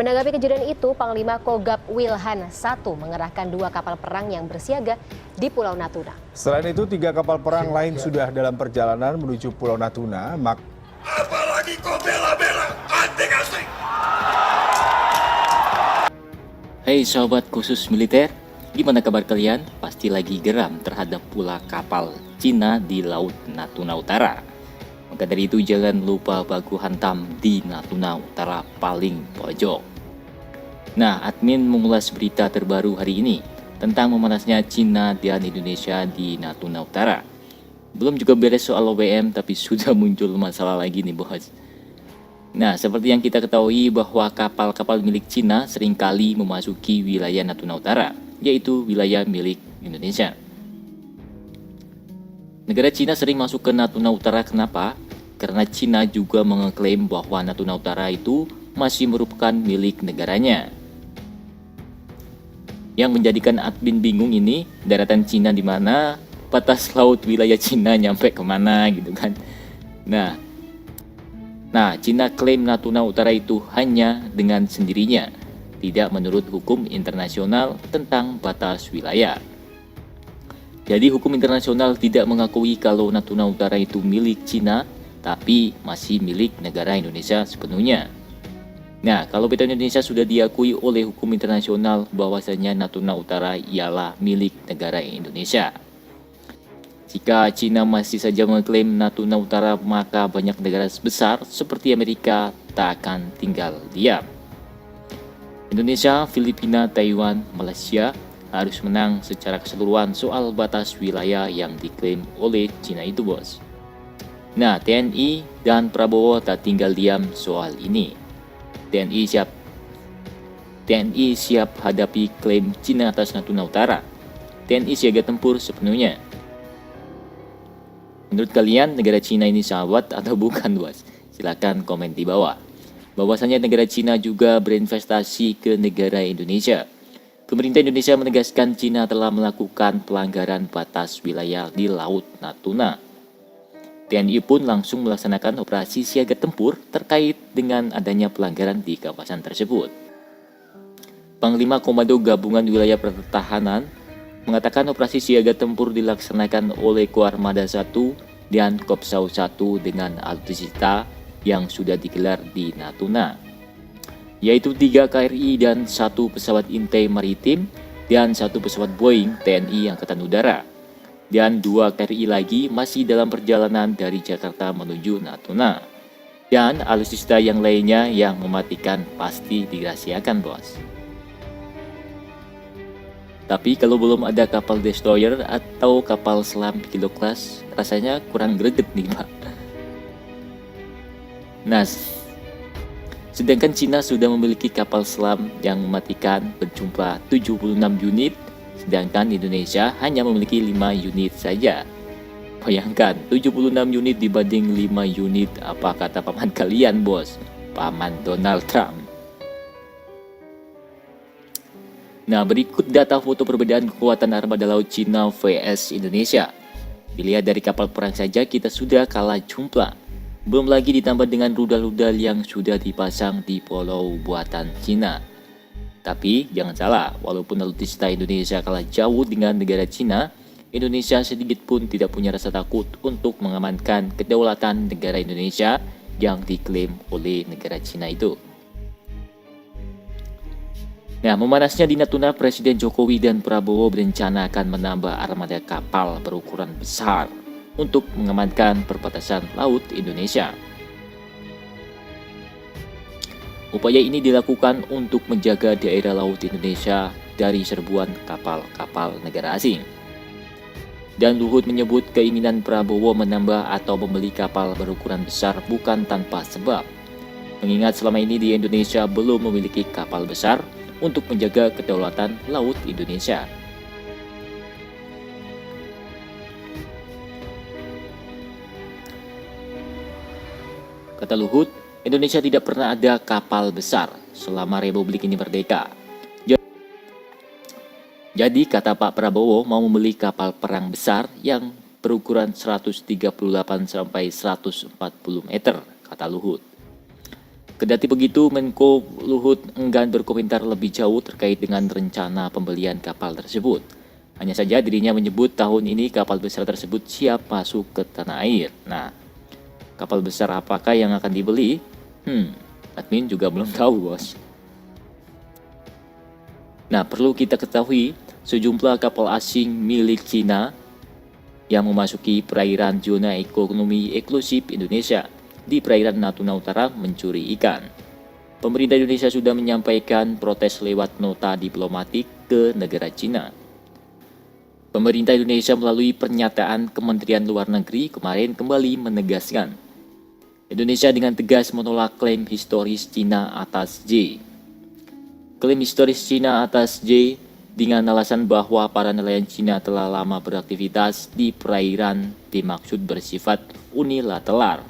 Menanggapi kejadian itu, Panglima Kogab Wilhan I mengerahkan 2 kapal perang yang bersiaga di Pulau Natuna. Selain itu, 3 kapal perang lain sudah dalam perjalanan menuju Pulau Natuna. Apalagi kau bela-bela anti-asing. Hei sahabat khusus militer, gimana kabar kalian? Pasti lagi geram terhadap pula kapal Cina di Laut Natuna Utara. Maka dari itu jangan lupa baku hantam di Natuna Utara paling pojok. Nah, admin mengulas berita terbaru hari ini tentang memanasnya Cina dan Indonesia di Natuna Utara. Belum juga beres soal OBM, tapi sudah muncul masalah lagi nih bos. Nah, seperti yang kita ketahui bahwa kapal-kapal milik Cina seringkali memasuki wilayah Natuna Utara, yaitu wilayah milik Indonesia. Negara Cina sering masuk ke Natuna Utara, kenapa? Karena Cina juga mengeklaim bahwa Natuna Utara itu masih merupakan milik negaranya. Yang menjadikan admin bingung ini, daratan Cina di mana, batas laut wilayah Cina nyampe kemana gitu kan. Nah, Cina klaim Natuna Utara itu hanya dengan sendirinya, tidak menurut hukum internasional tentang batas wilayah. Jadi hukum internasional tidak mengakui kalau Natuna Utara itu milik Cina, tapi masih milik negara Indonesia sepenuhnya. Nah, kalau beta Indonesia sudah diakui oleh hukum internasional bahwasanya Natuna Utara ialah milik negara Indonesia. Jika Cina masih saja mengklaim Natuna Utara, maka banyak negara besar seperti Amerika tak akan tinggal diam. Indonesia, Filipina, Taiwan, Malaysia harus menang secara keseluruhan soal batas wilayah yang diklaim oleh Cina itu bos. Nah, TNI dan Prabowo tak tinggal diam soal ini. TNI siap hadapi klaim Cina atas Natuna Utara. TNI siaga tempur sepenuhnya. Menurut kalian negara Cina ini sahabat atau bukan bos? Silakan komen di bawah. Bahwasanya negara Cina juga berinvestasi ke negara Indonesia. Pemerintah Indonesia menegaskan Cina telah melakukan pelanggaran batas wilayah di Laut Natuna. TNI pun langsung melaksanakan operasi siaga tempur terkait dengan adanya pelanggaran di kawasan tersebut. Panglima Komando Gabungan Wilayah Pertahanan mengatakan operasi siaga tempur dilaksanakan oleh Koarmada 1 dan Kopsau 1 dengan alutsista yang sudah digelar di Natuna, yaitu 3 KRI dan 1 pesawat intai maritim dan 1 pesawat Boeing TNI Angkatan Udara, dan 2 KRI lagi masih dalam perjalanan dari Jakarta menuju Natuna, dan alutsista yang lainnya yang mematikan pasti dirahasiakan bos. Tapi kalau belum ada kapal destroyer atau kapal selam kilo kelas, rasanya kurang greget nih Pak. Nah, sedangkan Cina sudah memiliki kapal selam yang mematikan berjumlah 76 unit, sedangkan Indonesia hanya memiliki 5 unit saja. Bayangkan, 76 unit dibanding 5 unit, apa kata paman kalian bos? Paman Donald Trump. Nah, berikut data foto perbedaan kekuatan armada laut Cina vs Indonesia. Dilihat dari kapal perang saja kita sudah kalah jumlah. Belum lagi ditambah dengan rudal-rudal yang sudah dipasang di pulau buatan Cina. Tapi jangan salah, walaupun alutsista Indonesia kalah jauh dengan negara Cina, Indonesia sedikit pun tidak punya rasa takut untuk mengamankan kedaulatan negara Indonesia yang diklaim oleh negara Cina itu. Nah, memanasnya di Natuna, Presiden Jokowi dan Prabowo berencana akan menambah armada kapal berukuran besar untuk mengamankan perbatasan laut Indonesia. Upaya ini dilakukan untuk menjaga daerah laut Indonesia dari serbuan kapal-kapal negara asing. Dan Luhut menyebut keinginan Prabowo menambah atau membeli kapal berukuran besar bukan tanpa sebab. Mengingat selama ini di Indonesia belum memiliki kapal besar untuk menjaga kedaulatan laut Indonesia. Kata Luhut, Indonesia tidak pernah ada kapal besar selama Republik ini merdeka. Jadi kata Pak Prabowo mau membeli kapal perang besar yang berukuran 138 sampai 140 meter, kata Luhut. Kendati begitu, Menko Luhut enggan berkomentar lebih jauh terkait dengan rencana pembelian kapal tersebut. Hanya saja dirinya menyebut tahun ini kapal besar tersebut siap masuk ke tanah air. Nah, kapal besar apakah yang akan dibeli? Admin juga belum tahu, bos. Nah, perlu kita ketahui, sejumlah kapal asing milik Cina yang memasuki perairan zona ekonomi eksklusif Indonesia di perairan Natuna Utara mencuri ikan. Pemerintah Indonesia sudah menyampaikan protes lewat nota diplomatik ke negara Cina. Pemerintah Indonesia melalui pernyataan Kementerian Luar Negeri kemarin kembali menegaskan, Indonesia dengan tegas menolak klaim historis Cina atas J. Klaim historis Cina atas J dengan alasan bahwa para nelayan Cina telah lama beraktivitas di perairan dimaksud bersifat unilateral,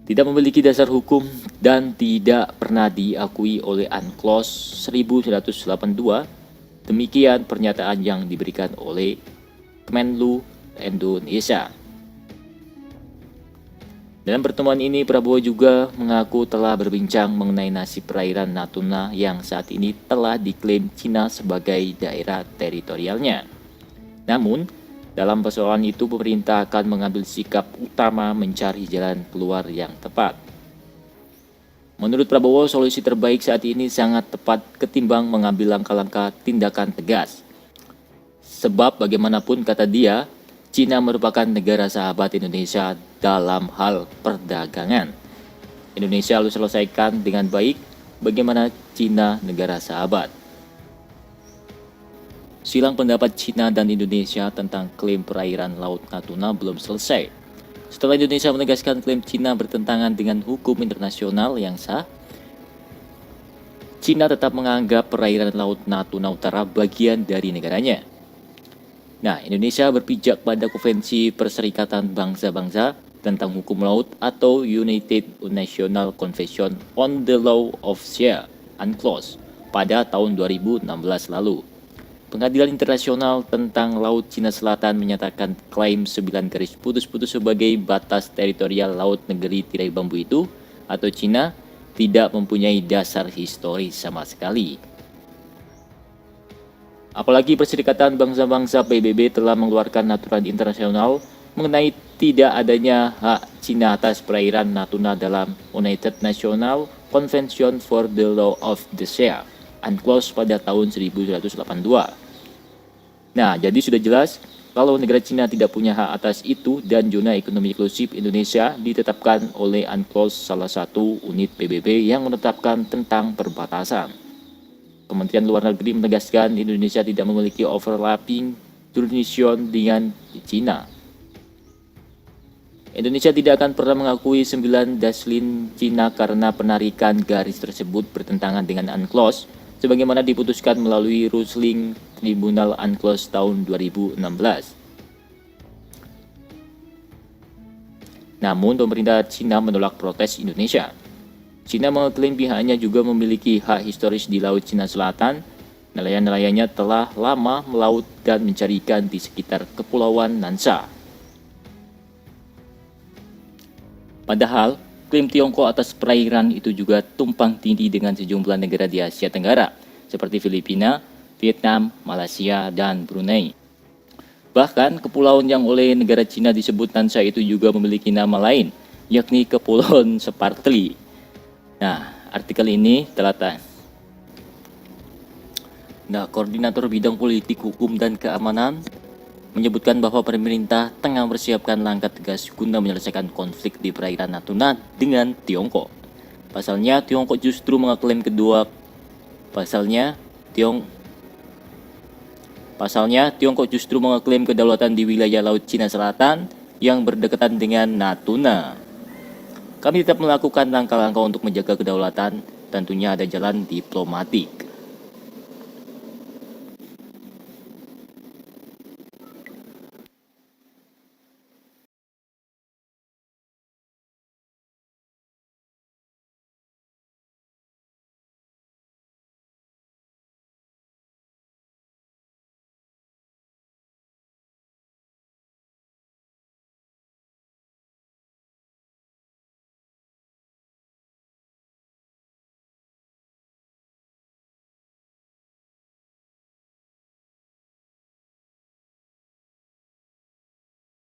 tidak memiliki dasar hukum dan tidak pernah diakui oleh UNCLOS 1982. Demikian pernyataan yang diberikan oleh Kemenlu Indonesia. Dalam pertemuan ini, Prabowo juga mengaku telah berbincang mengenai nasib perairan Natuna yang saat ini telah diklaim Cina sebagai daerah teritorialnya. Namun, dalam persoalan itu pemerintah akan mengambil sikap utama mencari jalan keluar yang tepat. Menurut Prabowo, solusi terbaik saat ini sangat tepat ketimbang mengambil langkah-langkah tindakan tegas. Sebab bagaimanapun kata dia, Cina merupakan negara sahabat Indonesia dalam hal perdagangan. Indonesia harus selesaikan dengan baik bagaimana Cina negara sahabat. Silang pendapat Cina dan Indonesia tentang klaim perairan Laut Natuna belum selesai. Setelah Indonesia menegaskan klaim Cina bertentangan dengan hukum internasional yang sah, Cina tetap menganggap perairan Laut Natuna Utara bagian dari negaranya. Nah, Indonesia berpijak pada Konvensi Perserikatan Bangsa-Bangsa tentang Hukum Laut atau United Nations Convention on the Law of Sea, UNCLOS, pada tahun 2016 lalu. Pengadilan Internasional tentang Laut Cina Selatan menyatakan klaim 9 garis putus-putus sebagai batas teritorial laut negeri tirai bambu itu atau Cina tidak mempunyai dasar historis sama sekali. Apalagi Perserikatan Bangsa-Bangsa PBB telah mengeluarkan aturan internasional mengenai tidak adanya hak Cina atas perairan Natuna dalam United Nations Convention for the Law of the Sea, UNCLOS pada tahun 1982. Nah, jadi sudah jelas kalau negara Cina tidak punya hak atas itu dan zona ekonomi eksklusif Indonesia ditetapkan oleh UNCLOS, salah satu unit PBB yang menetapkan tentang perbatasan. Kementerian Luar Negeri menegaskan Indonesia tidak memiliki overlapping jurisdiction dengan Cina. Indonesia tidak akan pernah mengakui 9 daslin Cina karena penarikan garis tersebut bertentangan dengan UNCLOS sebagaimana diputuskan melalui ruling Tribunal UNCLOS tahun 2016. Namun pemerintah Cina menolak protes Indonesia. Cina mengklaim pihaknya juga memiliki hak historis di Laut Cina Selatan. Nelayan-nelayannya telah lama melaut dan mencari ikan di sekitar Kepulauan Nansa. Padahal, klaim Tiongkok atas perairan itu juga tumpang tindih dengan sejumlah negara di Asia Tenggara, seperti Filipina, Vietnam, Malaysia, dan Brunei. Bahkan, kepulauan yang oleh negara Cina disebut Nansa itu juga memiliki nama lain, yakni Kepulauan Spratly. Nah, artikel ini telah Koordinator Bidang Politik, Hukum, dan Keamanan menyebutkan bahwa pemerintah tengah mempersiapkan langkah tegas guna menyelesaikan konflik di perairan Natuna dengan Tiongkok. Pasalnya, Tiongkok justru mengaklaim Tiongkok justru mengaklaim kedaulatan di wilayah Laut Cina Selatan yang berdekatan dengan Natuna. Kami tetap melakukan langkah-langkah untuk menjaga kedaulatan, tentunya ada jalan diplomatik.